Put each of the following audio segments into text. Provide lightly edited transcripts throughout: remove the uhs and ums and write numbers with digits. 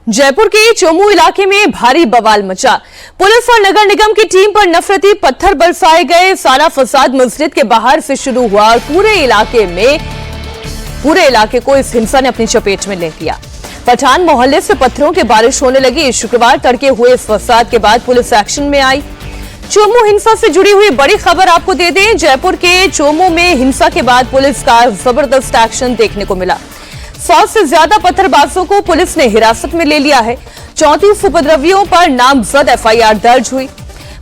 जयपुर के चोमू इलाके में भारी बवाल मचा। पुलिस और नगर निगम की टीम पर नफरती पत्थर बरसाए गए। सारा फसाद मस्जिद के बाहर से शुरू हुआ और पूरे इलाके को इस हिंसा ने अपनी चपेट में ले लिया। पठान मोहल्ले से पत्थरों की बारिश होने लगी। शुक्रवार तड़के हुए इस फसाद के बाद पुलिस एक्शन में आई। चोमू हिंसा से जुड़ी हुई बड़ी खबर आपको दे दें। जयपुर के चोमू में हिंसा के बाद पुलिस का जबरदस्त एक्शन देखने को मिला। 100 से ज्यादा पत्थरबाजों को पुलिस ने हिरासत में ले लिया है। 34 उपद्रवियों पर नामजद एफआईआर दर्ज हुई।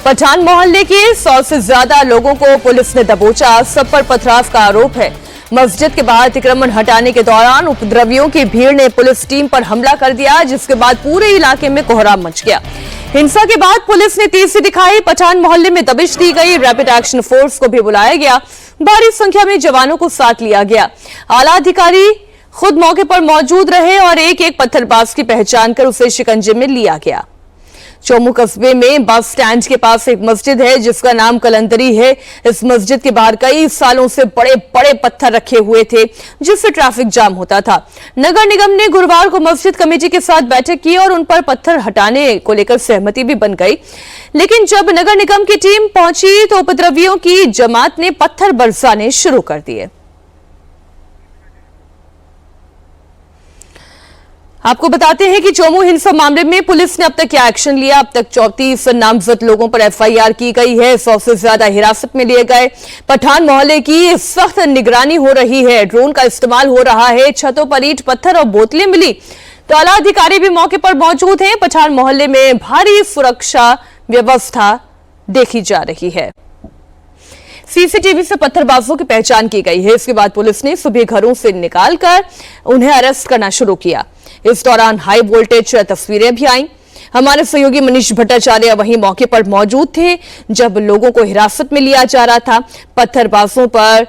पठान मोहल्ले के 100 से ज्यादा लोगों को पुलिस ने दबोचा। सब पर पथराव का आरोप है। मस्जिद के बाहर अतिक्रमण हटाने के दौरान उपद्रवियों की भीड़ ने पुलिस टीम पर हमला कर दिया, जिसके बाद पूरे इलाके में कोहराम मच गया। हिंसा के बाद पुलिस ने तेजी दिखाई। पठान मोहल्ले में दबिश दी गई। रैपिड एक्शन फोर्स को भी बुलाया गया। भारी संख्या में जवानों को साथ लिया गया। आला अधिकारी खुद मौके पर मौजूद रहे और एक एक पत्थरबाज की पहचान कर उसे शिकंजे में लिया गया। चोमू कस्बे में बस स्टैंड के पास एक मस्जिद है जिसका नाम कलंदरी है। इस मस्जिद के बाहर कई सालों से बड़े बड़े पत्थर रखे हुए थे, जिससे ट्रैफिक जाम होता था। नगर निगम ने गुरुवार को मस्जिद कमेटी के साथ बैठक की और उन पर पत्थर हटाने को लेकर सहमति भी बन गई। लेकिन जब नगर निगम की टीम पहुंची तो उपद्रवियों की जमात ने पत्थर बरसाने शुरू कर दिए। आपको बताते हैं कि चोमू हिंसा मामले में पुलिस ने अब तक क्या एक्शन लिया। अब तक 34 नामजद लोगों पर एफआईआर की गई है। 100 से ज्यादा हिरासत में लिए गए। पठान मोहल्ले की सख्त निगरानी हो रही है। ड्रोन का इस्तेमाल हो रहा है। छतों पर ईंट पत्थर और बोतलें मिली तो आला अधिकारी भी मौके पर मौजूद हैं। पठान मोहल्ले में भारी सुरक्षा व्यवस्था देखी जा रही है। सीसीटीवी से पत्थरबाजों की पहचान की गई है। इसके बाद पुलिस ने सुबह घरों से निकालकर उन्हें अरेस्ट करना शुरू किया। इस दौरान हाई वोल्टेज तस्वीरें भी आईं। हमारे सहयोगी मनीष भट्टाचार्य वहीं मौके पर मौजूद थे जब लोगों को हिरासत में लिया जा रहा था। पत्थरबाजों पर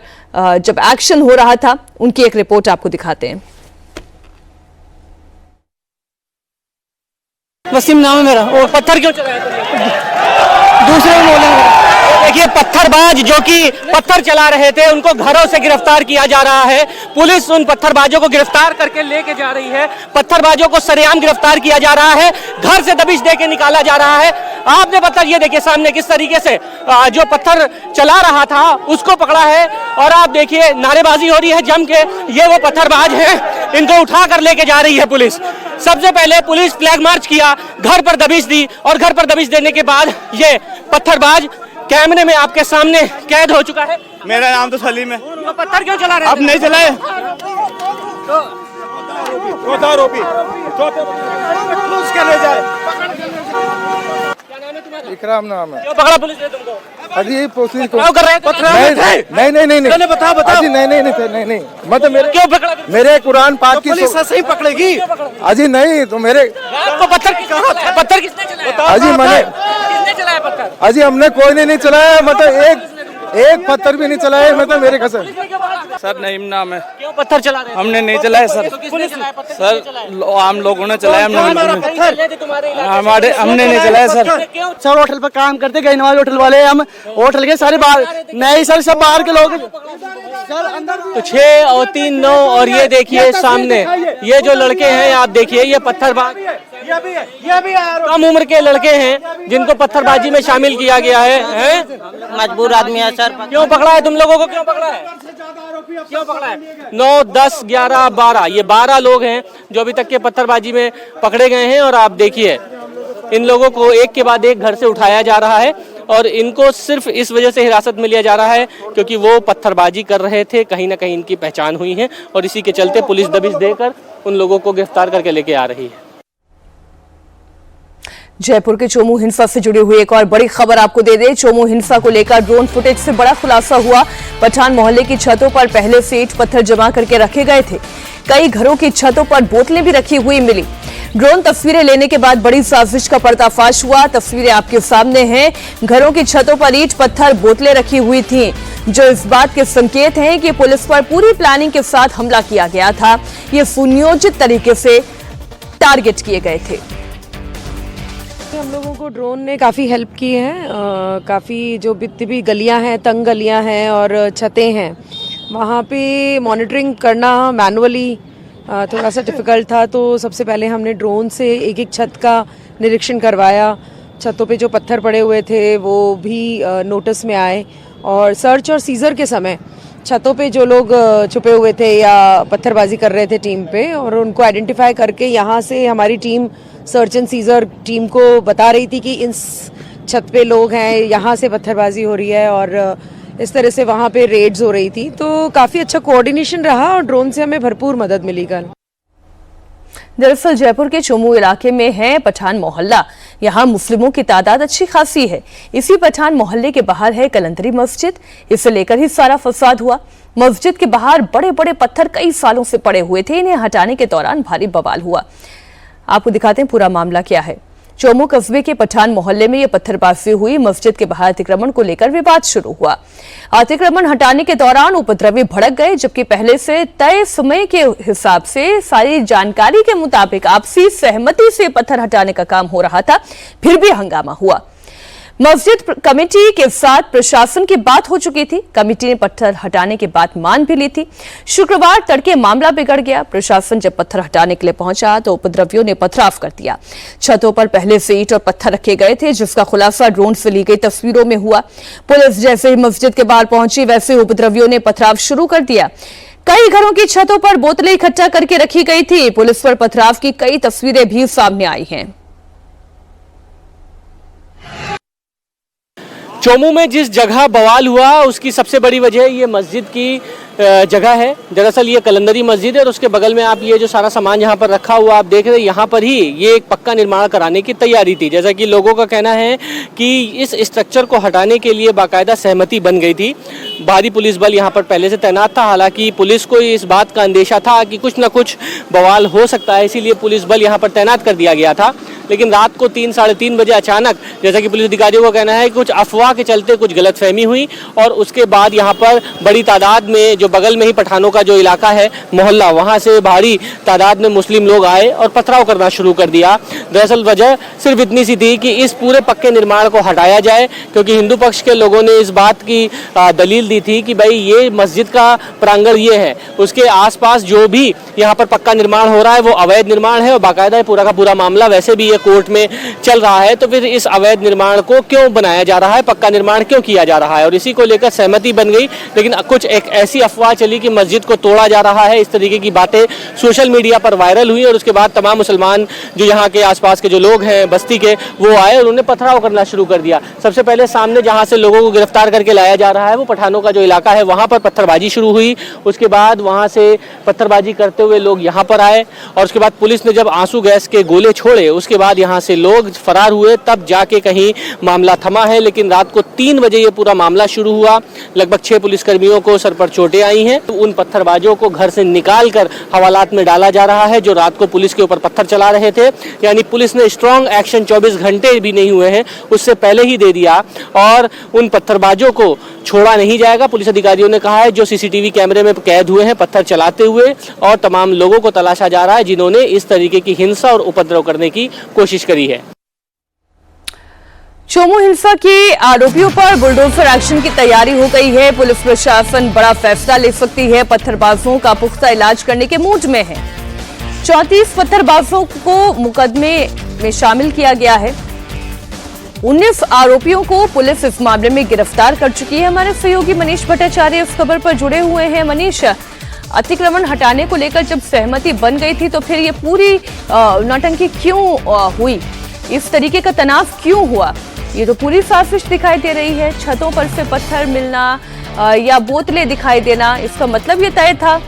जब एक्शन हो रहा था, उनकी एक रिपोर्ट आपको दिखाते हैं। वसीम नाम है मेरा। और पत्थर क्यों चलाया? दूसरे में बोलेंगे। देखिए, पत्थरबाज जो कि पत्थर चला रहे थे उनको घरों से गिरफ्तार किया जा रहा है। पुलिस उन पत्थरबाजों को गिरफ्तार करके लेके जा रही है। पत्थरबाजों को सरेआम गिरफ्तार किया जा रहा है। घर से दबिश देके निकाला जा रहा है। आपने पत्थर ये देखिए सामने किस तरीके से जो पत्थर चला रहा था उसको पकड़ा है और आप देखिए नारेबाजी हो रही है जम के। ये वो पत्थरबाज है, इनको उठा कर लेके जा रही है पुलिस। सबसे पहले पुलिस फ्लैग मार्च किया, घर पर दबिश दी और घर पर दबिश देने के बाद ये पत्थरबाज कैमरे में आपके सामने कैद हो चुका है। मेरा नाम तो सलीम है। तो पत्थर क्यों चला रहे अब नहीं चलाए इकराम नाम है। क्यों पकड़ा पुलिस ने तुमको? अजी पुलिस को कर रहे नहीं बता अजी नहीं मतलब मेरे क्यों पकड़ा? मेरे कुरान पाक की पुलिस ऐसे ही पकड़ेगी। अजी नहीं तो मेरे आपको पत्थर पत्थर किसने चलाया? अजी मैंने किसने चलाया पत्थर? अजी हमने कोई नहीं चलाया। मतलब एक पत्थर भी नहीं चलाया। मतलब मेरे कसम। सर नईम नाम है। क्यों पत्थर चला रहे? हमने नहीं चलाया सर। किसने चलाया पत्थर? सर आम लोगों ने चलाया। हमारे हमने नहीं चलाया सर। सर होटल पर काम करते गए नवाज होटल वाले। हम होटल के सारे बाहर नहीं सर, सब बाहर के लोग सर अंदर। तो 6 और 3 9 और ये देखिए सामने ये जो लड़के हैं आप देखिए ये पत्थरबाज ये भी कम उम्र के लड़के हैं जिनको पत्थरबाजी में शामिल किया गया है। मजबूर आदमी है सर। क्यों पकड़ा है तुम लोगों को? क्यों पकड़ा है? क्यों पकड़ा है? 9 10 11 12 ये 12 लोग हैं जो अभी तक के पत्थरबाजी में पकड़े गए हैं। और आप देखिए इन लोगों को एक के बाद एक घर से उठाया जा रहा है और इनको सिर्फ इस वजह से हिरासत में लिया जा रहा है क्योंकि वो पत्थरबाजी कर रहे थे। कहीं ना कहीं इनकी पहचान हुई है और इसी के चलते पुलिस दबिश देकर उन लोगों को गिरफ्तार करके लेके आ रही है। जयपुर के चोमू हिंसा से जुड़ी हुई एक और बड़ी खबर आपको दे दें। चोमू हिंसा को लेकर ड्रोन फुटेज से बड़ा खुलासा हुआ। पठान मोहल्ले की छतों पर पहले से ईंट पत्थर जमा करके रखे गए थे। कई घरों की छतों पर बोतलें भी रखी हुई मिली। ड्रोन तस्वीरें लेने के बाद बड़ी साजिश का पर्दाफाश हुआ। तस्वीरें आपके सामने हैं। घरों की छतों पर ईंट पत्थर बोतलें रखी हुई थी, जो इस बात के संकेत हैं कि पुलिस पर पूरी प्लानिंग के साथ हमला किया गया था। ये सुनियोजित तरीके से टारगेट किए गए थे। हम लोगों को ड्रोन ने काफ़ी हेल्प की है। काफ़ी जो भी गलियां हैं, तंग गलियां हैं और छतें हैं, वहाँ पे मॉनिटरिंग करना मैनुअली थोड़ा सा डिफ़िकल्ट था, तो सबसे पहले हमने ड्रोन से एक एक छत का निरीक्षण करवाया। छतों पे जो पत्थर पड़े हुए थे वो भी नोटिस में आए, और सर्च और सीज़र के समय छतों पे जो लोग छुपे हुए थे या पत्थरबाजी कर रहे थे टीम पे, और उनको आइडेंटिफाई करके यहाँ से हमारी team search and seizure team को बता रही थी कि इस छत पे लोग हैं, यहाँ से पत्थरबाजी हो रही है, और इस तरह से वहाँ पे रेड्स हो रही थी। तो काफ़ी अच्छा कोऑर्डिनेशन रहा और ड्रोन से हमें भरपूर मदद मिली कल। दरअसल जयपुर के चोमू इलाके में है पठान मोहल्ला। यहाँ मुस्लिमों की तादाद अच्छी खासी है। इसी पठान मोहल्ले के बाहर है कलंदरी मस्जिद। इसे लेकर ही सारा फसाद हुआ। मस्जिद के बाहर बड़े बड़े पत्थर कई सालों से पड़े हुए थे। इन्हें हटाने के दौरान भारी बवाल हुआ। आपको दिखाते हैं पूरा मामला क्या है। चोमू कस्बे के पठान मोहल्ले में यह पत्थरबाजी हुई। मस्जिद के बाहर अतिक्रमण को लेकर विवाद शुरू हुआ। अतिक्रमण हटाने के दौरान उपद्रवी भड़क गए, जबकि पहले से तय समय के हिसाब से सारी जानकारी के मुताबिक आपसी सहमति से पत्थर हटाने का काम हो रहा था, फिर भी हंगामा हुआ। मस्जिद कमेटी के साथ प्रशासन की बात हो चुकी थी। कमेटी ने पत्थर हटाने की बात मान भी ली थी। शुक्रवार तड़के मामला बिगड़ गया। प्रशासन जब पत्थर हटाने के लिए पहुंचा तो उपद्रवियों ने पथराव कर दिया। छतों पर पहले से ईंट और पत्थर रखे गए थे, जिसका खुलासा ड्रोन से ली गई तस्वीरों में हुआ। पुलिस जैसे ही मस्जिद के बाहर पहुंची, वैसे उपद्रवियों ने पथराव शुरू कर दिया। कई घरों की छतों पर बोतलें इकट्ठा करके रखी गई थी। पुलिस पर पथराव की कई तस्वीरें भी सामने आई हैं। चोमू में जिस जगह बवाल हुआ उसकी सबसे बड़ी वजह ये मस्जिद की जगह है। दरअसल ये कलंदरी मस्जिद है और उसके बगल में आप ये जो सारा सामान यहाँ पर रखा हुआ आप देख रहे हैं, यहाँ पर ही ये एक पक्का निर्माण कराने की तैयारी थी। जैसा कि लोगों का कहना है कि इस स्ट्रक्चर को हटाने के लिए बाकायदा सहमति बन गई थी। भारी पुलिस बल यहाँ पर पहले से तैनात था। हालांकि पुलिस को इस बात का अंदेशा था कि कुछ न कुछ बवाल हो सकता है, इसीलिए पुलिस बल यहाँ पर तैनात कर दिया गया था। लेकिन रात को 3 साढ़े 3 बजे अचानक, जैसा कि पुलिस अधिकारियों का कहना है, कुछ अफवाह के चलते कुछ गलतफहमी हुई और उसके बाद यहाँ पर बड़ी तादाद में, जो बगल में ही पठानों का जो इलाका है मोहल्ला, वहाँ से भारी तादाद में मुस्लिम लोग आए और पथराव करना शुरू कर दिया। दरअसल वजह सिर्फ इतनी सी थी कि इस पूरे पक्के निर्माण को हटाया जाए, क्योंकि हिंदू पक्ष के लोगों ने इस बात की दलील दी थी कि भाई ये मस्जिद का प्रांगण ये है, उसके आसपास जो भी यहाँ पर पक्का निर्माण हो रहा है वो अवैध निर्माण है और बाकायदा पूरा का पूरा मामला वैसे भी ये कोर्ट में चल रहा है। तो फिर इस अवैध निर्माण को क्यों बनाया जा रहा है, पक्का निर्माण क्यों किया जा रहा है, और इसी को लेकर सहमति बन गई। लेकिन कुछ एक ऐसी अफवाह चली कि मस्जिद को तोड़ा जा रहा है, इस तरीके की बातें सोशल मीडिया पर वायरल हुई और उसके बाद तमाम मुसलमान जो यहाँ के आसपास के जो लोग हैं बस्ती के, वो आए और उन्होंने पथराव करना शुरू कर दिया। सबसे पहले सामने जहाँ से लोगों को गिरफ्तार करके लाया जा रहा है वो पठानों का जो इलाका है, वहाँ पर पत्थरबाजी शुरू हुई। उसके बाद वहाँ से पत्थरबाजी करते हुए लोग यहाँ पर आए और उसके बाद पुलिस ने जब आंसू गैस के गोले छोड़े, उसके बाद यहाँ से लोग फरार हुए, तब जाके कहीं मामला थमा है। लेकिन रात को 3 बजे ये पूरा मामला शुरू हुआ। लगभग 6 पुलिसकर्मियों को सर पर चोटें आई हैं। तो उन पत्थरबाजों को घर से निकालकर हवालात में डाला जा रहा है, जो रात को पुलिस के ऊपर पत्थर चला रहे थे। यानी पुलिस ने स्ट्रॉन्ग एक्शन 24 घंटे भी नहीं हुए हैं उससे पहले ही दे दिया और उन पत्थरबाजों को छोड़ा नहीं जाएगा। पुलिस अधिकारियों ने कहा है जो सीसीटीवी कैमरे में कैद हुए हैं पत्थर चलाते हुए, और तमाम लोगों को तलाशा जा रहा है जिन्होंने इस तरीके की हिंसा और उपद्रव करने की कोशिश करी है। चोमू हिंसा के आरोपियों पर बुलडोजर एक्शन की तैयारी हो गई है। पुलिस प्रशासन बड़ा फैसला ले सकती है। पत्थरबाजों का पुख्ता इलाज करने के मूड में है। 34 पत्थरबाजों को मुकदमे में शामिल किया गया है। 19 आरोपियों को पुलिस इस मामले में गिरफ्तार कर चुकी है। हमारे सहयोगी मनीष भट्टाचार्य इस खबर पर जुड़े हुए हैं। मनीष, अतिक्रमण हटाने को लेकर जब सहमति बन गई थी तो फिर ये पूरी नौटंकी क्यों हुई, इस तरीके का तनाव क्यों हुआ? ये तो पूरी साजिश दिखाई दे रही है। छतों पर से पत्थर मिलना या बोतलें दिखाई देना, इसका मतलब ये तय था।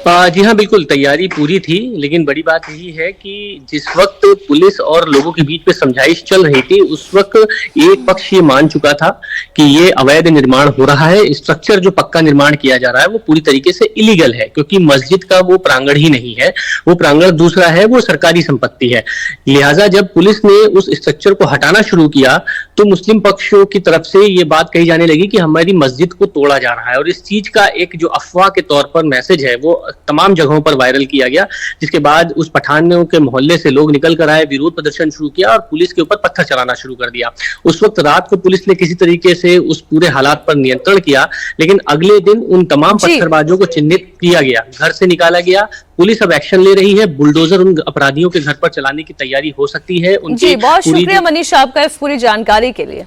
जी हाँ, बिल्कुल तैयारी पूरी थी, लेकिन बड़ी बात यही है कि जिस वक्त पुलिस और लोगों के बीच में समझाइश चल रही थी उस वक्त एक पक्ष ये मान चुका था कि ये अवैध निर्माण हो रहा है। स्ट्रक्चर जो पक्का निर्माण किया जा रहा है वो पूरी तरीके से इलीगल है, क्योंकि मस्जिद का वो प्रांगण ही नहीं है, वो प्रांगण दूसरा है, वो सरकारी संपत्ति है। लिहाजा जब पुलिस ने उस स्ट्रक्चर को हटाना शुरू किया तो मुस्लिम पक्षों की तरफ से ये बात कही जाने लगी कि हमारी मस्जिद को तोड़ा जा रहा है, और इस चीज का एक जो अफवाह के तौर पर मैसेज है वो तमाम जगहों पर वायरल किया गया, जिसके बाद उस पठानों के मोहल्ले से लोग निकल कर आए, विरोध प्रदर्शन शुरू किया और पुलिस के ऊपर पत्थर चलाना शुरू कर दिया। उस वक्त रात को पुलिस ने किसी तरीके से उस पूरे हालात पर नियंत्रण किया, लेकिन अगले दिन उन तमाम पत्थरबाजों को चिन्हित किया गया, घर से निकाला गया। पुलिस अब एक्शन ले रही है, बुलडोजर उन अपराधियों के घर पर चलाने की तैयारी हो सकती है। जी, बहुत शुक्रिया मनीष आपका इस पूरी जानकारी के लिए।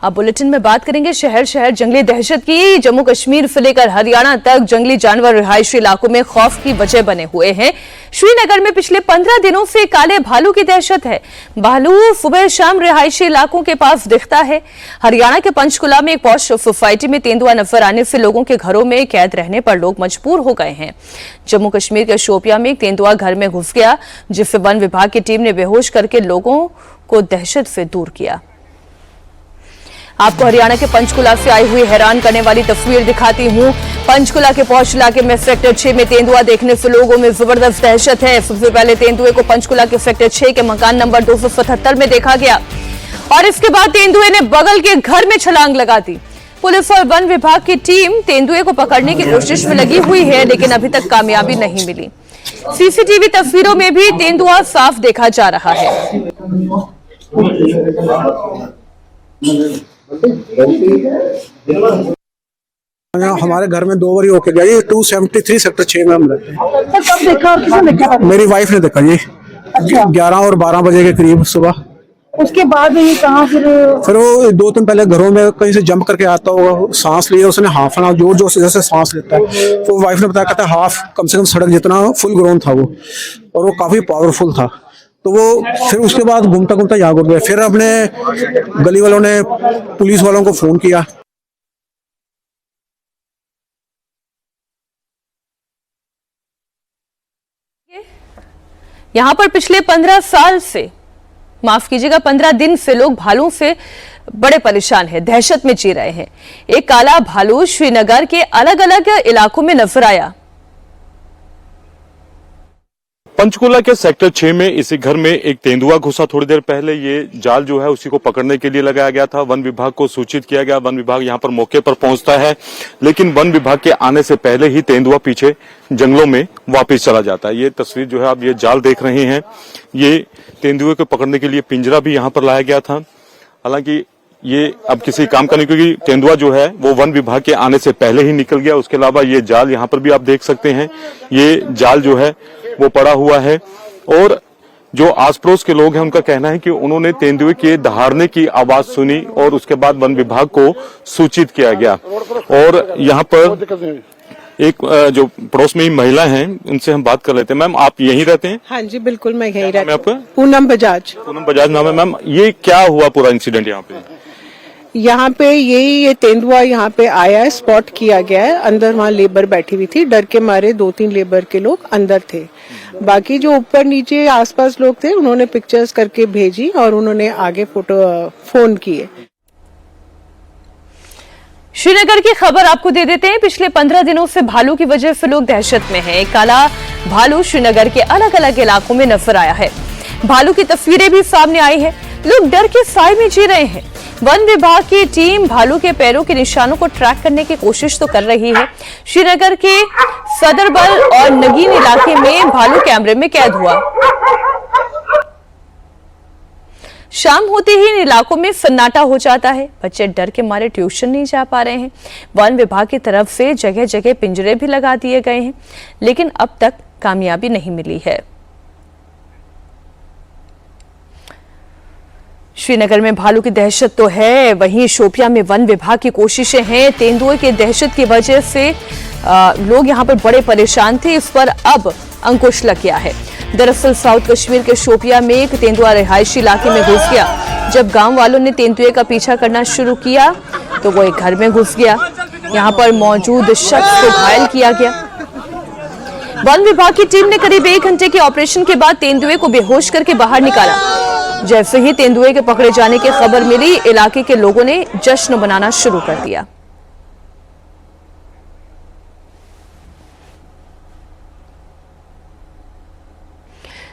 अब बुलेटिन में बात करेंगे शहर शहर जंगली दहशत की। जम्मू कश्मीर से लेकर हरियाणा तक जंगली जानवर रिहायशी इलाकों में खौफ की वजह बने हुए हैं। श्रीनगर में पिछले 15 दिनों से काले भालू की दहशत है। भालू सुबह शाम रिहायशी इलाकों के पास दिखता है। हरियाणा के पंचकुला में एक पॉश सोसाइटी में तेंदुआ नजर आने से लोगों के घरों में कैद रहने पर लोग मजबूर हो गए हैं। जम्मू कश्मीर के शोपियां में एक तेंदुआ घर में घुस गया, जिससे वन विभाग की टीम ने बेहोश करके लोगों को दहशत से दूर किया। आपको हरियाणा के पंचकुला से आई हुई हैरान करने वाली तस्वीर दिखाती हूं। पंचकुला के पौष इलाके में सेक्टर 6 में तेंदुआ देखने से लोगों में जबरदस्त दहशत है। सबसे पहले तेंदुए को पंचकुला के सेक्टर 6 के मकान नंबर 277 में देखा गया और इसके बाद तेंदुए ने बगल के घर में छलांग लगा दी। पुलिस और वन विभाग की टीम तेंदुए को पकड़ने की कोशिश में लगी हुई है, लेकिन अभी तक कामयाबी नहीं मिली। सीसीटीवी तस्वीरों में भी तेंदुआ साफ देखा जा रहा है। हमारे घर में 2 बारी होके गया। ये 273 सेक्टर 6 में हम रहते हैं। कब देखा और किसने देखा? मेरी वाइफ ने देखा जी। अच्छा। 11 और 12 बजे के करीब सुबह। उसके बाद ये कहाँ फिर वो 2 दिन पहले घरों में कहीं से जंप करके आता होगा, सांस लिया उसने, हाफ एन जोर जोर से जैसे सांस लेता है। तो वाइफ ने बताया, कहता है हाफ कम से कम सड़क जितना फुल ग्रोन था वो, और वो काफी पावरफुल था। तो वो फिर उसके बाद घूमता घूमता यहाँ घुस गया। फिर अपने गली वालों ने पुलिस वालों को फोन किया। यहां पर पिछले 15 साल से, माफ कीजिएगा 15 दिन से लोग भालू से बड़े परेशान हैं, दहशत में जी रहे हैं। एक काला भालू श्रीनगर के अलग अलग इलाकों में नजर आया। पंचकुला के सेक्टर 6 में इसी घर में एक तेंदुआ घुसा। थोड़ी देर पहले ये जाल जो है उसी को पकड़ने के लिए लगाया गया था। वन विभाग को सूचित किया गया। वन विभाग यहाँ पर मौके पर पहुंचता है, लेकिन वन विभाग के आने से पहले ही तेंदुआ पीछे जंगलों में वापस चला जाता है। ये तस्वीर जो है आप ये जाल देख रहे हैं, ये तेंदुए को पकड़ने के लिए पिंजरा भी यहाँ पर लाया गया था। हालांकि ये अब किसी काम का नहीं, क्योंकि तेंदुआ जो है वो वन विभाग के आने से पहले ही निकल गया। उसके अलावा ये जाल यहाँ पर भी आप देख सकते हैं, ये जाल जो है वो पड़ा हुआ है। और जो आस पड़ोस के लोग हैं उनका कहना है कि उन्होंने तेंदुए के दहाड़ने की आवाज सुनी और उसके बाद वन विभाग को सूचित किया गया। और यहाँ पर एक जो पड़ोस में ही महिला हैं, उनसे हम बात कर लेते हैं। मैम, आप यहीं रहते हैं? हाँ जी, बिल्कुल मैं यहीं रहती हूँ। आपका? पूनम बजाज। पूनम बजाज नाम है। मैम, ये क्या हुआ पूरा इंसिडेंट यहाँ पे? यहाँ पे ये तेंदुआ यहाँ पे आया है, स्पॉट किया गया है। अंदर वहाँ लेबर बैठी हुई थी, डर के मारे 2-3 लेबर के लोग अंदर थे। बाकी जो ऊपर नीचे आसपास लोग थे उन्होंने पिक्चर्स करके भेजी और उन्होंने आगे फोन किए। श्रीनगर की खबर आपको दे देते हैं। पिछले 15 दिनों से भालू की वजह से लोग दहशत में हैं। एक काला भालू श्रीनगर के अलग अलग इलाकों में नजर आया है। भालू की तस्वीरें भी सामने आई है। लोग डर के साए में जी रहे हैं। वन विभाग की टीम भालू के पैरों के निशानों को ट्रैक करने की कोशिश तो कर रही है। श्रीनगर के सदरबल और नगीन इलाके में भालू कैमरे में कैद हुआ। शाम होते ही इन इलाकों में सन्नाटा हो जाता है। बच्चे डर के मारे ट्यूशन नहीं जा पा रहे हैं। वन विभाग की तरफ से जगह जगह पिंजरे भी लगा दिए गए हैं, लेकिन अब तक कामयाबी नहीं मिली है। श्रीनगर में भालू की दहशत तो है, वहीं शोपियां में वन विभाग की कोशिशें हैं। तेंदुए की दहशत की वजह से लोग यहां पर बड़े परेशान थे, इस पर अब अंकुश लग गया है। दरअसल साउथ कश्मीर के शोपियां में एक तेंदुआ रिहायशी इलाके में घुस गया। जब गांव वालों ने तेंदुए का पीछा करना शुरू किया तो वो एक घर में घुस गया। यहां पर मौजूद शख्स को घायल किया गया। वन विभाग की टीम ने करीब 1 घंटे के ऑपरेशन के बाद तेंदुए को बेहोश करके बाहर निकाला। जैसे ही तेंदुए के पकड़े जाने की खबर मिली, इलाके के लोगों ने जश्न मनाना शुरू कर दिया।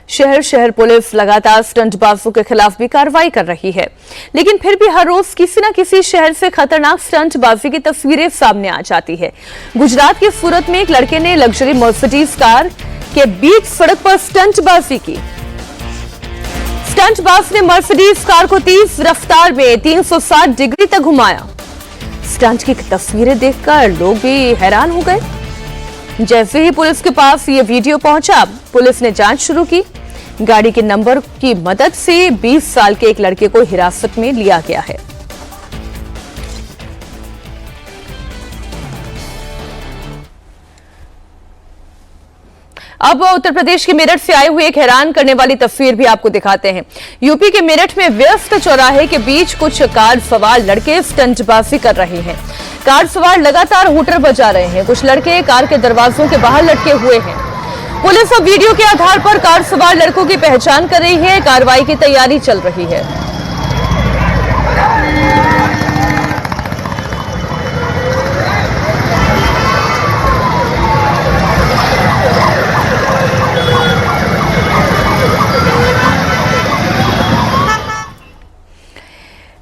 शहर शहर पुलिस लगातार स्टंटबाजों के खिलाफ भी कार्रवाई कर रही है, लेकिन फिर भी हर रोज किसी न किसी शहर से खतरनाक स्टंटबाजी की तस्वीरें सामने आ जाती है। गुजरात के सूरत में एक लड़के ने लग्जरी मर्सिडीज कार के बीच सड़क पर स्टंटबाजी की। स्टंटबाज ने मर्सिडीज कार को तेज रफ्तार में 360 डिग्री तक घुमाया। स्टंट की तस्वीरें देखकर लोग भी हैरान हो गए। जैसे ही पुलिस के पास ये वीडियो पहुंचा, पुलिस ने जांच शुरू की। गाड़ी के नंबर की मदद से 20 साल के एक लड़के को हिरासत में लिया गया है। अब उत्तर प्रदेश के मेरठ से आए हुए एक हैरान करने वाली तस्वीर भी आपको दिखाते हैं। यूपी के मेरठ में व्यस्त चौराहे के बीच कुछ कार सवार लड़के स्टंटबाजी कर रहे हैं। कार सवार लगातार हूटर बजा रहे हैं। कुछ लड़के कार के दरवाजों के बाहर लटके हुए हैं। पुलिस अब वीडियो के आधार पर कार सवार लड़कों की पहचान कर रही है। कार्रवाई की तैयारी चल रही है।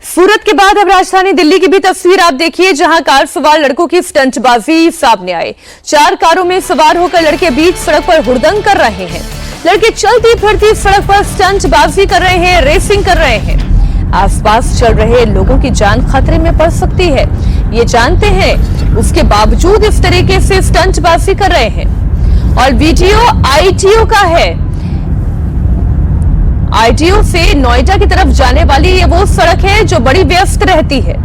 सूरत के बाद अब राजधानी दिल्ली की भी तस्वीर आप देखिए, जहां कार सवार लड़कों की स्टंटबाजी सामने आई। 4 कारों में सवार होकर लड़के बीच सड़क पर हुड़दंग कर रहे हैं। लड़के चलती फिरती सड़क पर स्टंटबाजी कर रहे हैं, रेसिंग कर रहे हैं। आसपास चल रहे लोगों की जान खतरे में पड़ सकती है, ये जानते हैं, उसके बावजूद इस तरीके से स्टंटबाजी कर रहे हैं। और वीडियो आईटीओ का है। आईटीओ से नोएडा की तरफ जाने वाली ये वो सड़क है जो बड़ी व्यस्त रहती है।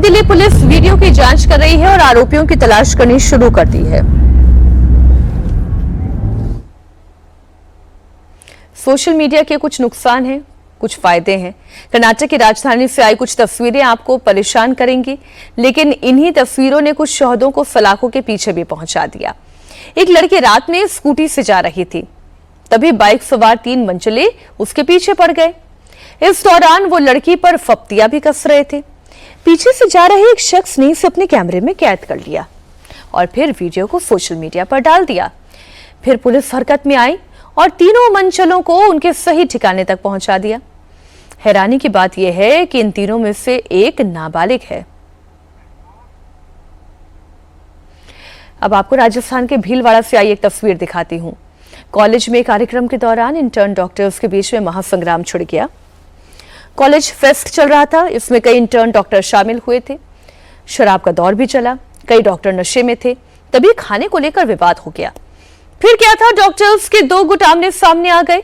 दिल्ली पुलिस वीडियो की जांच कर रही है और आरोपियों की तलाश करनी शुरू कर दी है। सोशल मीडिया के कुछ नुकसान हैं, कुछ फायदे हैं। कर्नाटक की राजधानी से आई कुछ तस्वीरें आपको परेशान करेंगी, लेकिन इन्हीं तस्वीरों ने कुछ शहदों को सलाखों के पीछे भी पहुंचा दिया। एक लड़की रात में स्कूटी से जा रही थी, तभी बाइक सवार 3 मंचले उसके पीछे पड़ गए। इस दौरान वो लड़की पर फप्तियां भी कस रहे थे। पीछे से जा रहे एक शख्स ने इसे अपने कैमरे में कैद कर लिया और फिर वीडियो को सोशल मीडिया पर डाल दिया। फिर पुलिस हरकत में आई और तीनों मंचलों को उनके सही ठिकाने तक पहुंचा दिया। हैरानी की बात यह है कि इन तीनों में से एक नाबालिग है। अब आपको राजस्थान के भीलवाड़ा से आई एक तस्वीर दिखाती हूं। कॉलेज में कार्यक्रम के दौरान इंटर्न डॉक्टर्स के बीच में महासंग्राम छिड़ गया। कॉलेज फेस्ट चल रहा था, इसमें कई इंटर्न डॉक्टर शामिल हुए थे। शराब का दौर भी चला, कई डॉक्टर नशे में थे। तभी खाने को लेकर विवाद हो गया। फिर क्या था, डॉक्टर्स के 2 गुट आमने सामने आ गए।